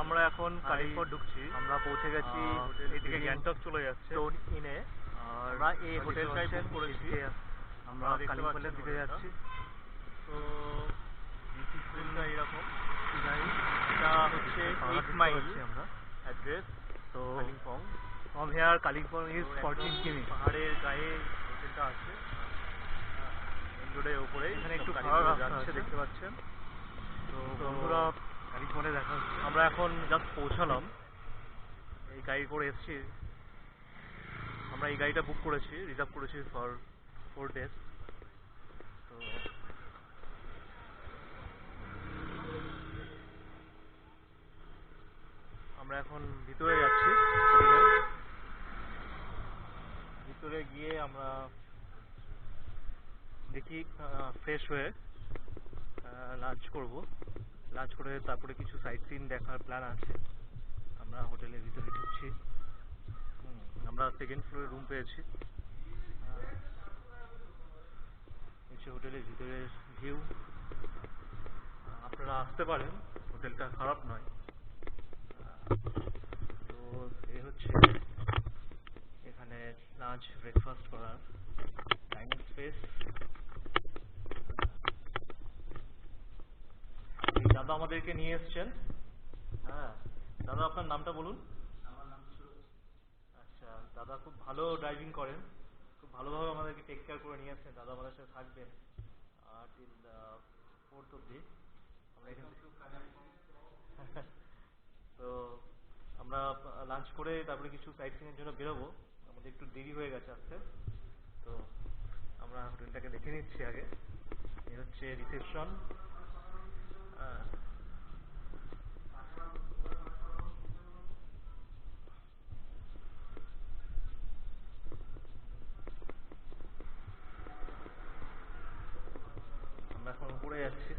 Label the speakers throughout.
Speaker 1: আমরা এখন কালিম্পং ঢুকছি।
Speaker 2: আমরা পৌঁছে গেছি
Speaker 1: এদিকে গ্যাংটক চলে যাচ্ছে
Speaker 2: স্টোন ইনে।
Speaker 1: আর
Speaker 2: আমরা এই হোটেলটাই বুক করেছি।
Speaker 1: আমরা কালিম্পংয়ের দিকে যাচ্ছি।
Speaker 2: তো হোটেলটা এরকম, এটা হচ্ছে 8 মাইল
Speaker 1: আমরা
Speaker 2: অ্যাড্রেস।
Speaker 1: তো
Speaker 2: Kalimpong
Speaker 1: from here Kalimpong is 14 কিমি।
Speaker 2: পাহাড়ের গায়ে হোটেলটা আছে, মেন রোডের উপরে।
Speaker 1: এখানে একটু
Speaker 2: গাড়ি
Speaker 1: খারাপ রাস্তা
Speaker 2: যাচ্ছে,
Speaker 1: আছে
Speaker 2: দেখতে পাচ্ছেন।
Speaker 1: তো বন্ধুরা কালিম্পংয়ে দেখা হচ্ছে।
Speaker 2: আমরা এখন জাস্ট পৌঁছালাম, এই গাড়ি করে এসেছি। আমরা এই গাড়িটা বুক করেছি, রিজার্ভ করেছি ফর 4 days। তো আমরা এখন ভিতরে যাচ্ছি। ভিতরে গিয়ে আমরা দেখি ফ্রেশ হয়ে লাঞ্চ করব। লাঞ্চ করে তারপরে কিছু সাইট সিন দেখার প্ল্যান আছে। আমরা হোটেলের ভিতরে ঢুকছি। আমরা সেকেন্ড ফ্লোরে রুম পেয়েছি। নিচে হোটেলের ভিতরের ভিউ, আপনারা আসতে পারেন, হোটেলটা খারাপ নয়। তো এই হচ্ছে এখানে লাঞ্চ ব্রেকফাস্ট করার ডাইনিং স্পেস। দাদা আমাদেরকে নিয়ে এসছেন। হ্যাঁ দাদা, আপনার নামটা বলুন।
Speaker 3: আমার নাম সুরজ।
Speaker 2: আচ্ছা, দাদা খুব ভালো ড্রাইভিং করেন, খুব ভালোভাবে আমাদেরকে টেক কেয়ার করে নিয়ে আসছেন। দাদা আমাদের সাথে থাকবেন টিল 4th অব্দি। আমরা এখান থেকে তো আমরা লাঞ্চ করে তারপরে কিছু সাইট সিনের জন্য বেরোবো। আমাদের একটু দেরি হয়ে গেছে আসতে। তো আমরা হোটেলটাকে দেখে নিচ্ছি আগে। এই হচ্ছে রিসেপশন। আমরা এখন উপরে যাচ্ছি।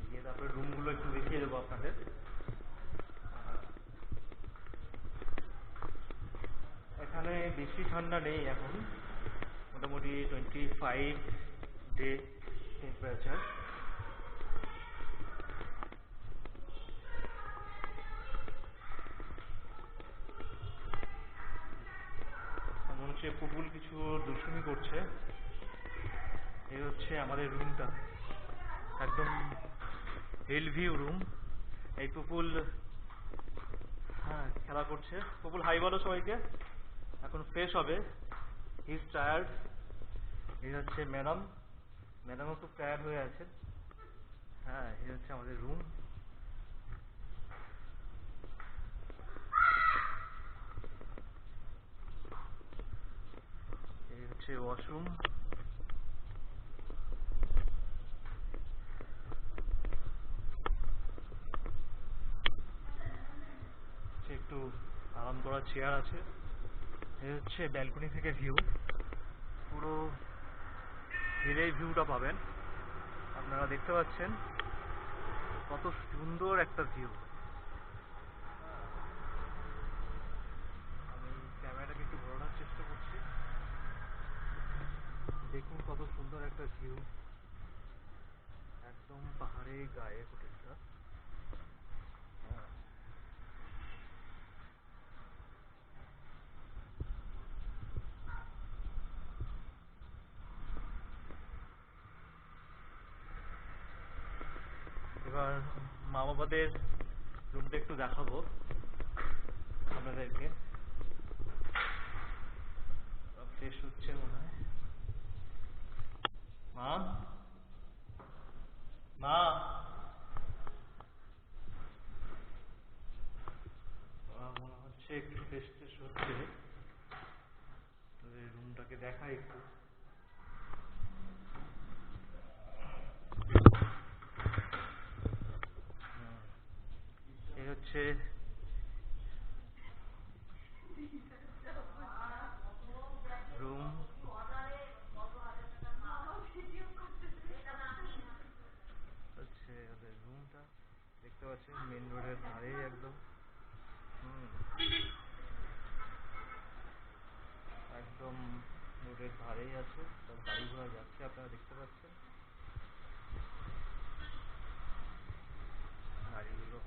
Speaker 2: গিয়ে তারপরে রুমগুলো একটু দেখিয়ে দেবো আপনাদের। এখানে বেশি ঠান্ডা নেই এখন, মোটামুটি 25 ডে টেম্পারেচার। মনে হচ্ছে পুপুল কিছু দুষ্টুমি করছে। এই হচ্ছে আমাদের রুমটা, একদম হিল ভিউ রুম। এই পুপুল খেলা করছে। পুপুল হাই বলো সবাইকে। এখন ফ্রেশ হবে, হি ইজ টায়ার্ড। এই হচ্ছে ম্যাডাম, ম্যাডামও খুব টায়ার্ড হয়ে আছে। এই হচ্ছে আমাদের রুম। এই হচ্ছে ওয়াশরুম। একটু আরাম করার চেয়ার আছে। এই হচ্ছে ব্যালকনি থেকে ভিউ, পুরো হিলের ভিউটা পাবেন। আপনারা দেখতে পাচ্ছেন কত সুন্দর একটা ভিউ। আমি ক্যামেরাটাকে একটু ঘোরানোর চেষ্টা করছি, দেখুন কত সুন্দর একটা ভিউ, একদম পাহাড়ের গায়ে হোটেলটা। এবার মা বাবাদের রুমটা একটু দেখাবো আপনাদেরকে। ফ্রেশ হচ্ছে মনে হয়। মা, মা, মনে হচ্ছে একটু ফ্রেশ ফ্রেশ হচ্ছে। রুমটাকে দেখাই একটু। এই হচ্ছে রুম। হচ্ছে ওদের রুমটা, দেখতে পাচ্ছেন মেন রোডের ধারেই একদম। একদম রোডের ধারে। দাঁড়িয়ে আছে, সব গাড়ি ঘোড়া যাচ্ছে, আপনারা দেখতে পাচ্ছেন গাড়িগুলো।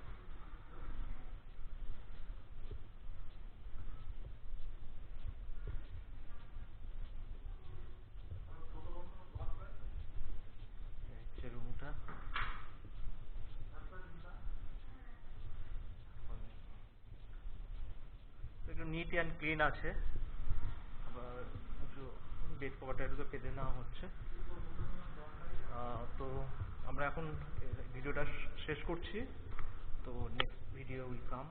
Speaker 2: এই হচ্ছে রুমটা। একটু নিট অ্যান্ড ক্লিন আছে, আবার একটু বেড কভারটা একটু পেতে নেওয়া হচ্ছে। তো আমরা এখন ভিডিওটা শেষ করছি, তো নেক্সট ভিডিও উইল কাম।